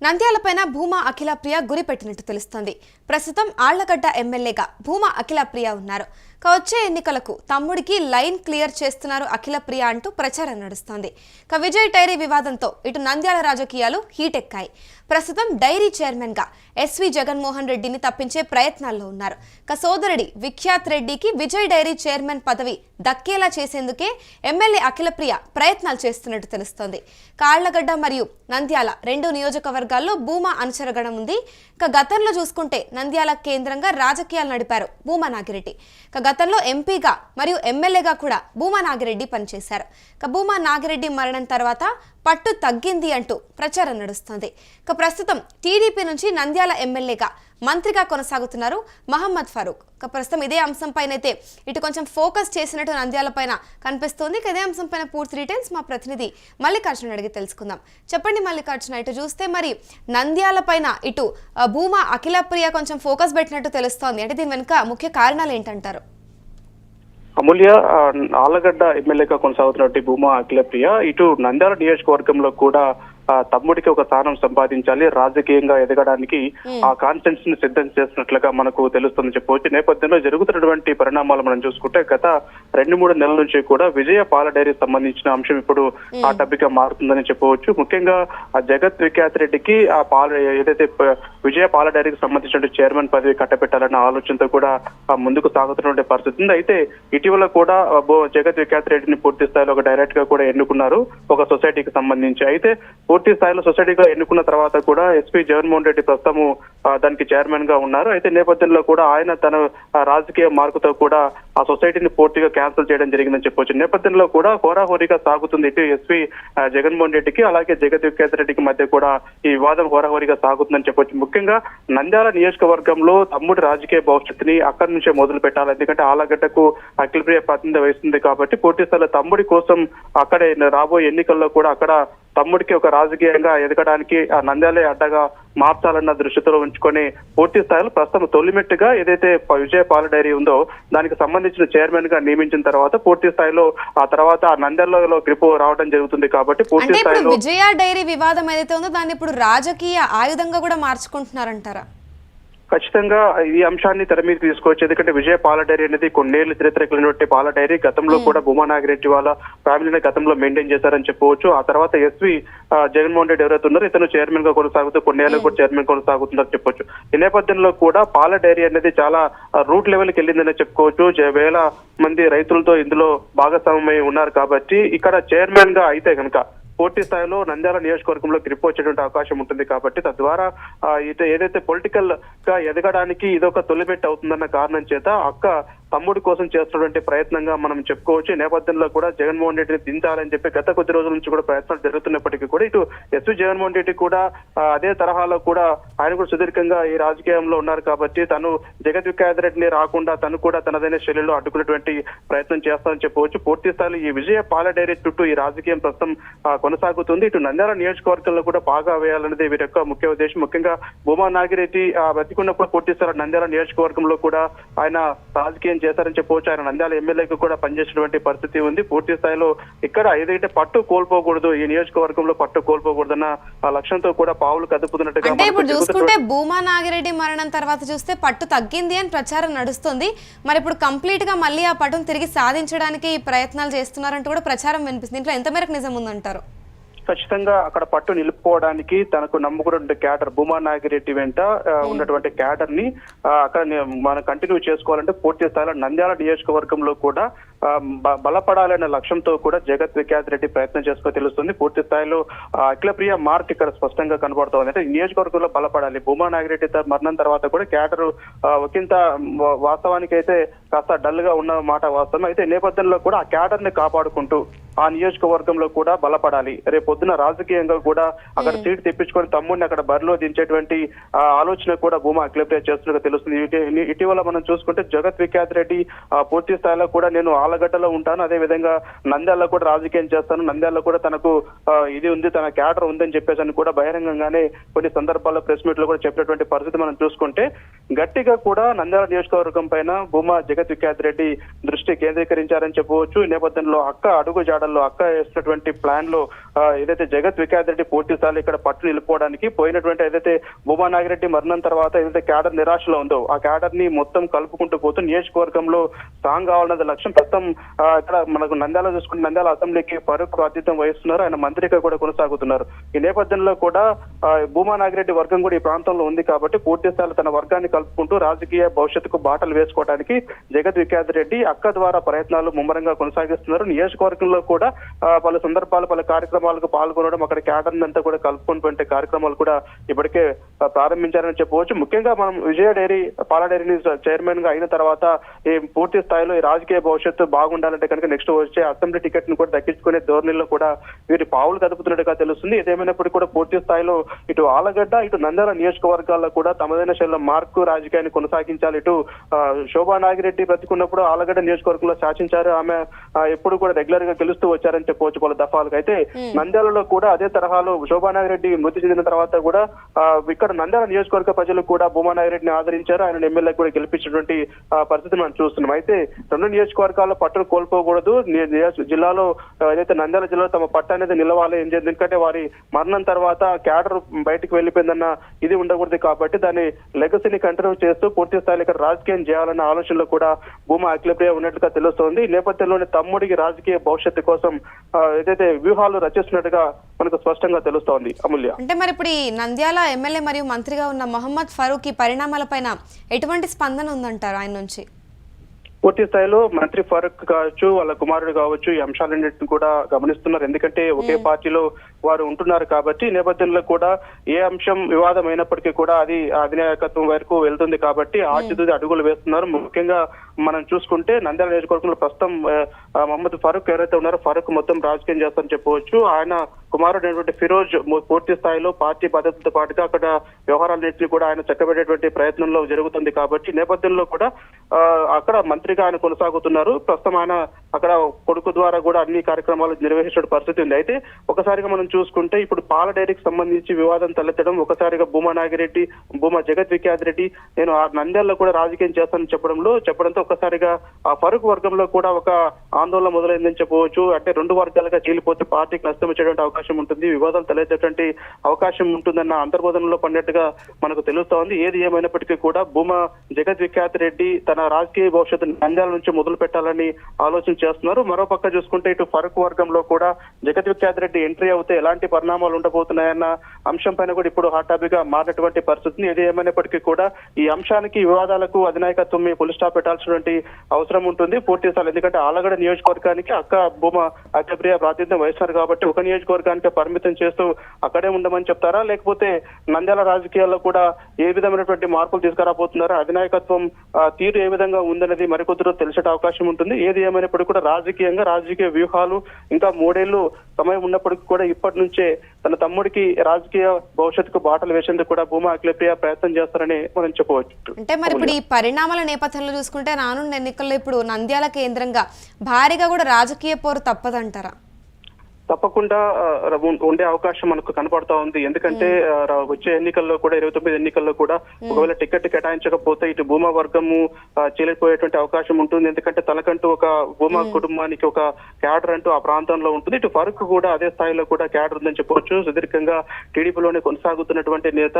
నంద్యాలపైన భూమా అఖిలప్రియ గురిపెట్టినట్టు తెలుస్తోంది. ప్రస్తుతం ఆళ్లగడ్డ ఎమ్మెల్యేగా భూమా అఖిలప్రియ ఉన్నారు. వచ్చే ఎన్నికలకు తమ్ముడికి లైన్ క్లియర్ చేస్తున్నారు అఖిలప్రియ అంటూ ప్రచారం నడుస్తోంది. విజయ్ డైరీ వివాదంతో ఇటు నంద్యాల రాజకీయాలు హీటెక్కాయి. ప్రస్తుతం డైరీ చైర్మన్ గా ఎస్వి జగన్మోహన్ రెడ్డిని తప్పించే ప్రయత్నాల్లో ఉన్నారు. సోదరుడి విఖ్యాత్ రెడ్డికి విజయ్ డైరీ చైర్మన్ పదవి దక్కేలా చేసేందుకే ఎమ్మెల్యే అఖిలప్రియ ప్రయత్నాలు చేస్తున్నట్టు తెలుస్తోంది. ఆళ్లగడ్డ మరియు నంద్యాల రెండు నియోజకవర్గాల్లో భూమా అనుచరగణం ఉంది. గతంలో చూసుకుంటే నంద్యాల కేంద్రంగా రాజకీయాలు నడిపారు భూమా నాగిరెడ్డి. గతంలో ఎంపీగా మరియు ఎమ్మెల్యేగా కూడా భూమా నాగిరెడ్డి పనిచేశారు. భూమా నాగిరెడ్డి మరణం తర్వాత పట్టు తగ్గింది అంటూ ప్రచారం నడుస్తోంది. ప్రస్తుతం టీడీపీ నుంచి నంద్యాల ఎమ్మెల్యేగా మంత్రిగా కొనసాగుతున్నారు మహమ్మద్ ఫరూక్. ప్రస్తుతం ఇదే అంశంపైనైతే ఇటు కొంచెం ఫోకస్ చేసినట్టు నంద్యాల పైన కనిపిస్తోంది. ఇదే అంశంపైన పూర్తి డీటెయిల్స్ మా ప్రతినిధి మల్లికార్జున అడిగి తెలుసుకుందాం. చెప్పండి మల్లికార్జున, ఇటు చూస్తే మరి నంద్యాల పైన ఇటు భూమా అఖిలప్రియ కొంచెం ఫోకస్ పెట్టినట్టు తెలుస్తోంది. అంటే దీని వెనుక ముఖ్య కారణాలు ఏంటంటారు? అమూల్య, ఆళ్లగడ్డ ఎమ్మెల్యేగా కొనసాగుతున్నట్టు భూమా అఖిలప్రియ ఇటు నంద్యాల నియోజకవర్గంలో కూడా తమ్ముడికి ఒక స్థానం సంపాదించాలి, రాజకీయంగా ఎదగడానికి ఆ కాన్ఫిడెన్స్ ని సిద్ధం చేస్తున్నట్లుగా మనకు తెలుస్తుందని చెప్పవచ్చు. నేపథ్యంలో జరుగుతున్నటువంటి పరిణామాలు మనం చూసుకుంటే గత 2-3 నెలల నుంచి కూడా విజయ పాల డైరీ సంబంధించిన అంశం ఇప్పుడు ఆ టాపిక్ గా మారుతుందని చెప్పవచ్చు. ముఖ్యంగా జగత్ విఖ్యాత్ రెడ్డికి ఆ పాల ఏదైతే విజయ పాల డైరీకి సంబంధించిన చైర్మన్ పదవి కట్టబెట్టాలన్న ఆలోచనతో కూడా ముందుకు సాగుతున్నటువంటి పరిస్థితి ఉంది. అయితే ఇటీవల కూడా జగత్ విఖ్యాత్ రెడ్డిని పూర్తి స్థాయిలో ఒక డైరెక్ట్ గా కూడా ఎన్నుకున్నారు ఒక సొసైటీకి సంబంధించి. అయితే పూర్తి స్థాయిలో సొసైటీగా ఎన్నుకున్న తర్వాత కూడా ఎస్పీ జగన్మోహన్ రెడ్డి ప్రస్తుతము దానికి చైర్మన్ గా ఉన్నారు. అయితే నేపథ్యంలో కూడా ఆయన తన రాజకీయ మార్పుతో కూడా ఆ సొసైటీని పూర్తిగా క్యాన్సిల్ చేయడం జరిగిందని చెప్పొచ్చు. నేపథ్యంలో కూడా హోరాహోరీగా సాగుతుంది ఇటు ఎస్పీ జగన్మోహన్ రెడ్డికి అలాగే జగత్ విఖ్యాత్ రెడ్డికి మధ్య కూడా ఈ వివాదం హోరాహోరీగా సాగుతుందని చెప్పొచ్చు. ముఖ్యంగా నంద్యాల నియోజకవర్గంలో తమ్ముడి రాజకీయ భవిష్యత్తుని అక్కడి నుంచే మొదలు పెట్టాలి. ఎందుకంటే ఆళ్లగడ్డకు అఖిలప్రియ ప్రాతినిధ్యం వహిస్తుంది కాబట్టి పూర్తి స్థాయిలో తమ్ముడి కోసం అక్కడే రాబోయే ఎన్నికల్లో కూడా అక్కడ తమ్ముడికి ఒక రాజకీయంగా ఎదగడానికి ఆ నంద్యాలే అడ్డగా మార్చాలన్న దృష్టితో ఉంచుకొని పూర్తి స్థాయిలో ప్రస్తుతం తొలిమెట్టుగా ఏదైతే విజయ పాల డైరీ ఉందో దానికి సంబంధించిన చైర్మన్ గా నియమించిన తర్వాత పూర్తి స్థాయిలో ఆ తర్వాత ఆ నంద్యాలలో గ్రిప్ రావడం జరుగుతుంది. కాబట్టి పూర్తి స్థాయిలో విజయ డైరీ వివాదం ఏదైతే ఉందో దాన్ని ఇప్పుడు రాజకీయ ఆయుధంగా కూడా మార్చుకుంటున్నారంటారా? ఖచ్చితంగా ఈ అంశాన్ని తెర మీద తీసుకోవచ్చు. ఎందుకంటే విజయ పాల డైరీ అనేది కొన్నేళ్లు చరిత్ర కలిగినటువంటి పాల డైరీ. గతంలో కూడా భూమా నాగిరెడ్డి వాళ్ళ ఫ్యామిలీని గతంలో మెయింటైన్ చేశారని చెప్పవచ్చు. ఆ తర్వాత ఎస్వి జగన్మోహన్ రెడ్డి ఎవరైతే ఉన్నారో ఇతను చైర్మన్ గా కొనసాగుతూ కొన్నేళ్లకు కూడా చైర్మన్ కొనసాగుతుందని చెప్పొచ్చు. ఈ నేపథ్యంలో కూడా పాల డైరీ అనేది చాలా రూట్ లెవెల్కి వెళ్ళిందని చెప్పుకోవచ్చు. వేల మంది రైతులతో ఇందులో భాగస్వామ్యమై ఉన్నారు కాబట్టి ఇక్కడ చైర్మన్ గా అయితే కనుక పూర్తి స్థాయిలో నంద్యాల నియోజకవర్గంలో గ్రిప్ వచ్చేటువంటి అవకాశం ఉంటుంది. కాబట్టి తద్వారా ఏదైతే పొలిటికల్ గా ఎదగడానికి ఇదొక తొలిమెట్టు అవుతుందన్న కారణం చేత అక్క తమ్ముడి కోసం చేస్తున్నటువంటి ప్రయత్నంగా మనం చెప్పుకోవచ్చు. నేపథ్యంలో కూడా జగన్మోహన్ రెడ్డిని దించాలని చెప్పి గత కొద్ది రోజుల నుంచి కూడా ప్రయత్నాలు జరుగుతున్నప్పటికీ కూడా ఇటు ఎస్వి జగన్మోహన్ రెడ్డి కూడా అదే తరహాలో కూడా ఆయన కూడా సుదీర్ఘంగా ఈ రాజకీయంలో ఉన్నారు కాబట్టి తను జగత్ విఖ్యాత్ రెడ్డిని రాకుండా తను కూడా తనదైన శైలిలో అడ్డుకునేటువంటి ప్రయత్నం చేస్తారని చెప్పవచ్చు. పూర్తి స్థాయిలో ఈ విజయ పాల డైరీ చుట్టూ ఈ రాజకీయం ప్రస్తుతం కొనసాగుతుంది. ఇటు నంద్యాల నియోజకవర్గంలో కూడా బాగా వేయాలనేది వీరి యొక్క ముఖ్య ఉద్దేశం. ముఖ్యంగా భూమా నాగిరెడ్డి బతికున్నప్పుడు పూర్తి స్థాయిలో నంద్యాల నియోజకవర్గంలో కూడా ఆయన రాజకీయం చేశారని చెప్పవచ్చు. ఆయన నంద్యాల ఎమ్మెల్యేకు కూడా పనిచేసినటువంటి పరిస్థితి ఉంది. పూర్తి స్థాయిలో ఇక్కడ ఏదైతే పట్టు కోల్పోకూడదు, ఈ నియోజకవర్గంలో పట్టు కోల్పోకూడదన్న లక్ష్యంతో కూడా పావులు కదుపుతున్నట్టుగా ఇప్పుడు చూసుకుంటే భూమా నాగిరెడ్డి మరణం తర్వాత చూస్తే పట్టు తగ్గింది అని ప్రచారం నడుస్తుంది. మరి ఇప్పుడు కంప్లీట్ గా మళ్ళీ ఆ పట్టును తిరిగి సాధించడానికి ప్రయత్నాలు చేస్తున్నారంటూ కూడా ప్రచారం వినిపిస్తుంది. ఇంట్లో ఎంత మేరకు నిజం ఉందంటారు? ఖచ్చితంగా అక్కడ పట్టు నిలుపుకోవడానికి తనకు నమ్ముకున్న క్యాడర్ భూమా నాగిరెడ్డి వెంట ఉన్నటువంటి క్యాడర్ ని అక్కడ మనం కంటిన్యూ చేసుకోవాలంటే పూర్తి స్థాయిలో నంద్యాల నియోజకవర్గంలో కూడా బలపడాలనే లక్ష్యంతో కూడా జగత్ విఖ్యాత్ రెడ్డి ప్రయత్నం చేసుకో తెలుస్తుంది. పూర్తి స్థాయిలో అఖిలప్రియ మార్క్ ఇక్కడ స్పష్టంగా కనబడుతోంది. అంటే ఈ నియోజకవర్గంలో బలపడాలి. భూమా నాగిరెడ్డి మరణం తర్వాత కూడా క్యాడర్ ఒకంత వాస్తవానికి అయితే కాస్త డల్ గా ఉన్న మాట వాస్తవం. అయితే నేపథ్యంలో కూడా ఆ క్యాడర్ ని కాపాడుకుంటూ ఆ నియోజకవర్గంలో కూడా బలపడాలి. రేపు పొద్దున రాజకీయంగా కూడా అక్కడ సీట్ తెప్పించుకొని తమ్ముడిని అక్కడ బరిలో దించేటువంటి ఆలోచన కూడా భూమా అఖిలప్రియ చేస్తున్నట్టు తెలుస్తుంది. ఇటీవల మనం చూసుకుంటే జగత్ విఖ్యాత్ రెడ్డి పూర్తి స్థాయిలో కూడా నేను ఆళ్లగడ్డలో ఉంటాను, అదే విధంగా నంద్యాలలో కూడా రాజకీయం చేస్తాను, నంద్యాలలో కూడా తనకు ఇది ఉంది, తన క్యాడర్ ఉందని చెప్పేసి అని కూడా బహిరంగంగానే కొన్ని సందర్భాల్లో ప్రెస్ మీట్ లో కూడా చెప్పినటువంటి పరిస్థితి మనం చూసుకుంటే గట్టిగా కూడా నంద్యాల నియోజకవర్గం పైన భూమా జగత్ విఖ్యాత్ రెడ్డి దృష్టి కేంద్రీకరించారని చెప్పవచ్చు. ఈ నేపథ్యంలో అక్క అడుగు జాడలు మాటల్లో అక్క వేసినటువంటి ప్లాన్ లో ఏదైతే జగత్ వికాస్ రెడ్డి పూర్తి స్థాయిలో ఇక్కడ పట్టు నిలుపుకోవడానికి పోయినటువంటి ఏదైతే భూమా నాగిరెడ్డి మరణం తర్వాత ఏదైతే క్యాడర్ నిరాశలో ఉందో ఆ క్యాడర్ ని మొత్తం కలుపుకుంటూ పోతూ నియోజకవర్గంలో స్ట్రాంగ్ కావాలన్నది లక్ష్యం. ప్రస్తుతం ఇక్కడ మనకు నంద్యాల చూసుకుంటే నంద్యాల అసెంబ్లీకి ఫరూక్ ఆతిథ్యం వహిస్తున్నారు, ఆయన మంత్రిగా కూడా కొనసాగుతున్నారు. ఈ నేపథ్యంలో కూడా భూమా నాగిరెడ్డి వర్గం కూడా ఈ ప్రాంతంలో ఉంది కాబట్టి పూర్తి స్థాయిలో తన వర్గాన్ని కలుపుకుంటూ రాజకీయ భవిష్యత్తుకు బాటలు వేసుకోవడానికి జగత్ వికాస్ రెడ్డి అక్క ద్వారా ప్రయత్నాలు ముమ్మరంగా కొనసాగిస్తున్నారు. నియోజకవర్గంలో కూడా పలు సందర్భాలు పలు కార్యక్రమాలకు పాల్గొనడం, అక్కడ క్యాడర్ అంతా కూడా కలుపుకున్నటువంటి కార్యక్రమాలు కూడా ఇప్పటికే ప్రారంభించారని చెప్పవచ్చు. ముఖ్యంగా మనం విజయ డైరీ పాల డైరీ చైర్మన్ గా అయిన తర్వాత ఈ పూర్తి స్థాయిలో ఈ రాజకీయ భవిష్యత్తు బాగుండాలంటే కనుక నెక్స్ట్ వచ్చే అసెంబ్లీ టికెట్ ను కూడా దక్కించుకునే ధోరణిలో కూడా వీరి పావులు కదుపుతున్నట్టుగా తెలుస్తుంది. ఏదేమైనప్పటికీ కూడా పూర్తి స్థాయిలో ఇటు ఆలగడ్డ ఇటు నంద్యాల నియోజకవర్గాల్లో కూడా తమదైన శైలిలో మార్కు రాజకీయాన్ని కొనసాగించాలి. ఇటు శోభా నాగిరెడ్డి బ్రతికున్నప్పుడు ఆలగడ్డ నియోజకవర్గంలో శాసించారు, ఆమె ఎప్పుడు కూడా రెగ్యులర్ గా గెలుస్తూ వచ్చారని చెప్పవచ్చు పలు దఫాలుగా. అయితే నంద్యాలలో కూడా అదే తరహాలో శోభా నాగిరెడ్డి మృతి చెందిన తర్వాత కూడా ఇక్కడ నంద్యాల నియోజకవర్గ ప్రజలు కూడా భూమా నాగిరెడ్డిని ఆదరించారు, ఆయన ఎమ్మెల్యే కూడా గెలిపించినటువంటి పరిస్థితి మనం చూస్తున్నాం. అయితే రెండు నియోజకవర్గాల్లో పట్టును కోల్పోకూడదు, జిల్లాలో ఏదైతే నంద్యాల జిల్లాలో తమ పట్టు అనేది నిలవాలి, ఎందుకంటే వారి మరణం తర్వాత క్యాడర్ బయటకు వెళ్లిపోయిందన్న ఇది ఉండకూడదు కాబట్టి దాని లెగసీని కంటిన్యూ చేస్తూ పూర్తి స్థాయిలో ఇక్కడ రాజకీయం చేయాలన్న ఆలోచనలో కూడా భూమా అఖిలప్రియ ఉన్నట్లుగా తెలుస్తోంది. ఈ నేపథ్యంలోనే తమ్ముడికి రాజకీయ భవిష్యత్తు కోసం ఏదైతే వ్యూహాలు రచిస్తున్నట్టుగా మనకు స్పష్టంగా తెలుస్తోంది. అమూల్య, అంటే మరి ఇప్పుడు ఈ నంద్యాల ఎమ్మెల్యే మరియు మంత్రిగా ఉన్న మొహమ్మద్ ఫరూక్ ఈ పరిణామాలపైన ఎటువంటి స్పందన ఉందంటారు ఆయన నుంచి? పూర్తి స్థాయిలో మంత్రి ఫరూక్ కావచ్చు, వాళ్ళ కుమారుడు కావచ్చు, ఈ అంశాలన్నింటిని కూడా గమనిస్తున్నారు. ఎందుకంటే ఒకే పార్టీలో వారు ఉంటున్నారు కాబట్టి నేపథ్యంలో కూడా ఏ అంశం వివాదం అయినప్పటికీ కూడా అది అధినాయకత్వం వరకు వెళ్తుంది కాబట్టి ఆచితూచి అడుగులు వేస్తున్నారు. ముఖ్యంగా మనం చూసుకుంటే నంద్యాల నియోజకవర్గంలో ప్రస్తుతం మొహమ్మద్ ఫరూక్ ఎవరైతే ఉన్నారో ఫరూక్ మొత్తం రాజకీయం చేస్తారని చెప్పవచ్చు. ఆయన కుమారుడైనటువంటి ఫిరోజ్ పూర్తి స్థాయిలో పార్టీ పద్ధతితో పాటుగా అక్కడ వ్యవహారాలన్నింటినీ కూడా ఆయన చక్కబెట్టేటువంటి ప్రయత్నంలో జరుగుతుంది కాబట్టి నేపథ్యంలో కూడా అక్కడ మంత్రిగా ఆయన కొనసాగుతున్నారు. ప్రస్తుతం ఆయన అక్కడ కొడుకు ద్వారా కూడా అన్ని కార్యక్రమాలు నిర్వహించిన పరిస్థితి ఉంది. అయితే ఒకసారిగా మనం చూసుకుంటే ఇప్పుడు పాల డైరీకి సంబంధించి వివాదం తలెత్తడం, ఒకసారిగా భూమా నాగిరెడ్డి భూమా జగత్ వికాస్ రెడ్డి నేను ఆ నంద్యాలలో కూడా రాజకీయం చేస్తానని చెప్పడంతో ఒకసారిగా ఆ ఫరూక్ వర్గంలో కూడా ఒక ఆందోళన మొదలైందని చెప్పవచ్చు. అంటే రెండు వర్గాలుగా చీలిపోతే పార్టీకి నష్టం వచ్చేటువంటి అవకాశం ఉంటుంది, వివాదాలు తలెత్తేటువంటి అవకాశం ఉంటుందన్న అంతర్బోధనలో పడినట్టుగా మనకు తెలుస్తోంది. ఏది ఏమైనప్పటికీ కూడా భూమా జగత్ వికాస్ రెడ్డి తన రాజకీయ భవిష్యత్తు నంద్యాల నుంచి మొదలు పెట్టాలని ఆలోచన చేస్తున్నారు. మరోపక్క చూసుకుంటే ఇటు ఫరూక్ వర్గంలో కూడా జగత్ వికాస్ రెడ్డి ఎంట్రీ అవుతే ఎలాంటి పరిణామాలు ఉండబోతున్నాయన్న అంశం పైన కూడా ఇప్పుడు హాట్ టాపిక్ గా మారినటువంటి పరిస్థితిని. ఏది ఏమైనప్పటికీ కూడా ఈ అంశానికి వివాదాలకు అధినాయకత్వం పులి స్టాప్ పెట్టాల్సినటువంటి అవసరం ఉంటుంది పూర్తి స్థాయి. ఎందుకంటే ఆలగడ నియోజకవర్గానికి అక్క భూమా అఖిలప్రియ ప్రాతినిధ్యం వహిస్తున్నారు కాబట్టి ఒక నియోజకవర్గానికి పరిమితం చేస్తూ అక్కడే ఉండమని చెప్తారా, లేకపోతే నంద్యాల రాజకీయాల్లో కూడా ఏ విధమైనటువంటి మార్పులు తీసుకురాబోతున్నారా, అధినాయకత్వం తీరు ఏ విధంగా ఉందనేది మరికొద్దిలో తెలిసే అవకాశం ఉంటుంది. ఏది ఏమైనప్పటికీ కూడా రాజకీయ వ్యూహాలు ఇంకా 3 ఏళ్లు సమయం ఉన్నప్పటికీ కూడా ఇప్పటి నుంచే తన తమ్ముడికి రాజకీయ భవిష్యత్తుకు బాటలు వేసేందుకు కూడా భూమా అఖిలప్రియ ప్రయత్నం చేస్తారని మనం చెప్పవచ్చు. అంటే మరి ఇప్పుడు ఈ పరిణామాల నేపథ్యంలో చూసుకుంటే రానున్న ఎన్నికల్లో ఇప్పుడు నంద్యాల కేంద్రంగా భారీగా కూడా రాజకీయ పోరు తప్పదంటారా? తప్పకుండా ఉండే అవకాశం మనకు కనపడతా ఉంది. ఎందుకంటే వచ్చే ఎన్నికల్లో కూడా 29 ఎన్నికల్లో కూడా ఒకవేళ టికెట్ కేటాయించకపోతే ఇటు భూమా వర్గము చీలిపోయేటువంటి అవకాశం ఉంటుంది. ఎందుకంటే తనకంటూ ఒక భూమా కుటుంబానికి ఒక క్యాడర్ అంటూ ఆ ప్రాంతంలో ఉంటుంది. ఇటు ఫరూక్ కూడా అదే స్థాయిలో కూడా క్యాడర్ ఉందని చెప్పవచ్చు. సుదీర్ఘంగా టీడీపీలోనే కొనసాగుతున్నటువంటి నేత,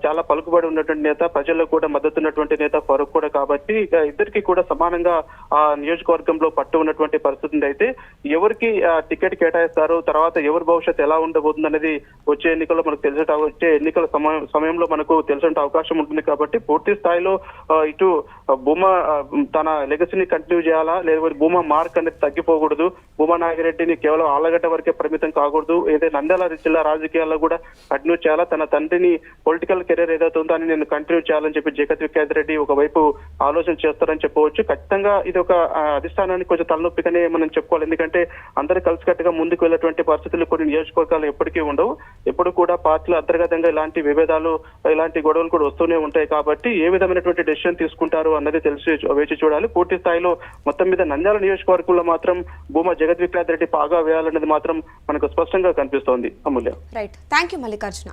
చాలా పలుకుబడి ఉన్నటువంటి నేత, ప్రజల్లో కూడా మద్దతున్నటువంటి నేత ఫరూక్ కూడా కాబట్టి ఇద్దరికి కూడా సమానంగా ఆ నియోజకవర్గంలో పట్టు ఉన్నటువంటి పరిస్థితి. అయితే ఎవరికి టికెట్ కేటాయిస్తారు, తర్వాత ఎవరి భవిష్యత్తు ఎలా ఉండబోతుంది అనేది వచ్చే ఎన్నికల్లో మనకు వచ్చే ఎన్నికల సమయంలో మనకు తెలిసే అవకాశం ఉంటుంది. కాబట్టి పూర్తి స్థాయిలో ఇటు భూమా తన లెగసీని కంటిన్యూ చేయాలా, లేకపోతే భూమా మార్క్ అనేది తగ్గిపోకూడదు, భూమా నాగిరెడ్డిని కేవలం ఆళ్లగడ్డ వరకే పరిమితం కాకూడదు, ఏదైతే నంద్యాల జిల్లా రాజకీయాల్లో కూడా కంటిన్యూ చేయాలా, తన తండ్రిని పొలిటికల్ కెరీర్ ఏదైతే ఉందో అని నేను కంటిన్యూ చేయాలని చెప్పి జగత్ వికాస్ రెడ్డి ఒకవైపు ఆలోచన చేస్తారని చెప్పవచ్చు. ఖచ్చితంగా ఇది ఒక అధిష్టానానికి కొంచెం తలనొప్పిగానే మనం చెప్పుకోవాలి. ఎందుకంటే అందరూ కలిసికట్టుగా ముందుకు వెళ్ళేటువంటి పరిస్థితులు కొన్ని నియోజకవర్గాలు ఎప్పటికీ ఉండవు. ఎప్పుడు కూడా పార్టీలు అంతర్గతంగా ఇలాంటి విభేదాలు, ఇలాంటి గొడవలు కూడా వస్తూనే ఉంటాయి. కాబట్టి ఏ విధమైనటువంటి డెసిషన్ తీసుకుంటారు అన్నది వేచి చూడాలి. పూర్తి స్థాయిలో మొత్తం మీద నంద్యాల నియోజకవర్గంలో మాత్రం భూమా జగత్ వికాస్ రెడ్డి పాగా వేయాలన్నది మాత్రం మనకు స్పష్టంగా కనిపిస్తోంది. Amulya. Right, thank you Mallikarjuna.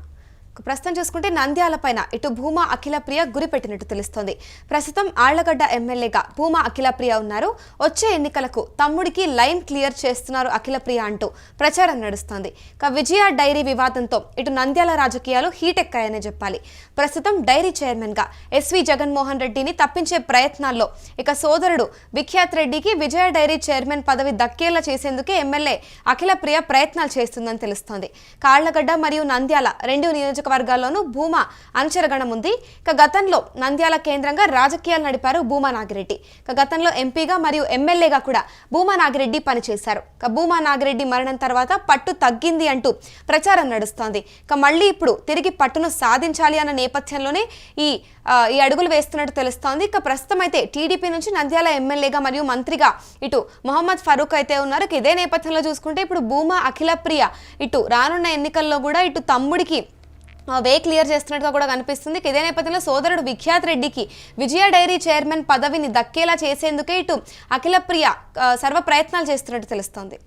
ప్రస్తుతం చూసుకుంటే నంద్యాల పైన ఇటు భూమా అఖిలప్రియ గురిపెట్టినట్టు తెలుస్తోంది. ప్రస్తుతం ఆళ్లగడ్డ ఎమ్మెల్యేగా భూమా అఖిలప్రియ ఉన్నారు. వచ్చే ఎన్నికలకు తమ్ముడికి లైన్ క్లియర్ చేస్తున్నారు అఖిలప్రియ అంటూ ప్రచారం నడుస్తోంది. విజయ డైరీ వివాదంతో ఇటు నంద్యాల రాజకీయాలు హీట్ ఎక్కాయనే చెప్పాలి. ప్రస్తుతం డైరీ చైర్మన్ గా ఎస్వి జగన్మోహన్ రెడ్డిని తప్పించే ప్రయత్నాల్లో ఇక సోదరుడు విఖ్యాత్ రెడ్డికి విజయ డైరీ చైర్మన్ పదవి దక్కేలా చేసేందుకే ఎమ్మెల్యే అఖిలప్రియ ప్రయత్నాలు చేస్తుందని తెలుస్తోంది. ఆళ్లగడ్డ మరియు నంద్యాల రెండు నియోజకవర్గాల్లోనూ భూమా అనుచరగణం ఉంది. గతంలో నంద్యాల కేంద్రంగా రాజకీయాలు నడిపారు భూమా నాగిరెడ్డి. గతంలో ఎంపీగా మరియు ఎమ్మెల్యేగా కూడా భూమా నాగిరెడ్డి పనిచేశారు. భూమా నాగిరెడ్డి మరణం తర్వాత పట్టు తగ్గింది అంటూ ప్రచారం నడుస్తోంది. మళ్ళీ ఇప్పుడు తిరిగి పట్టును సాధించాలి అన్న నేపథ్యంలోనే ఈ అడుగులు వేస్తున్నట్టు తెలుస్తోంది. ప్రస్తుతం అయితే టీడీపీ నుంచి నంద్యాల ఎమ్మెల్యేగా మరియు మంత్రిగా ఇటు మొహమ్మద్ ఫరూక్ అయితే ఉన్నారు. ఇదే నేపథ్యంలో చూసుకుంటే ఇప్పుడు భూమా అఖిలప్రియ ఇటు రానున్న ఎన్నికల్లో కూడా ఇటు తమ్ముడికి వే క్లియర్ చేస్తున్నట్టుగా కూడా కనిపిస్తుంది. ఇదే నేపథ్యంలో సోదరుడు విఖ్యాత్ రెడ్డికి విజయ డైరీ చైర్మన్ పదవిని దక్కేలా చేసేందుకే ఇటు అఖిలప్రియ సర్వ ప్రయత్నాలు చేస్తున్నట్టు తెలుస్తోంది.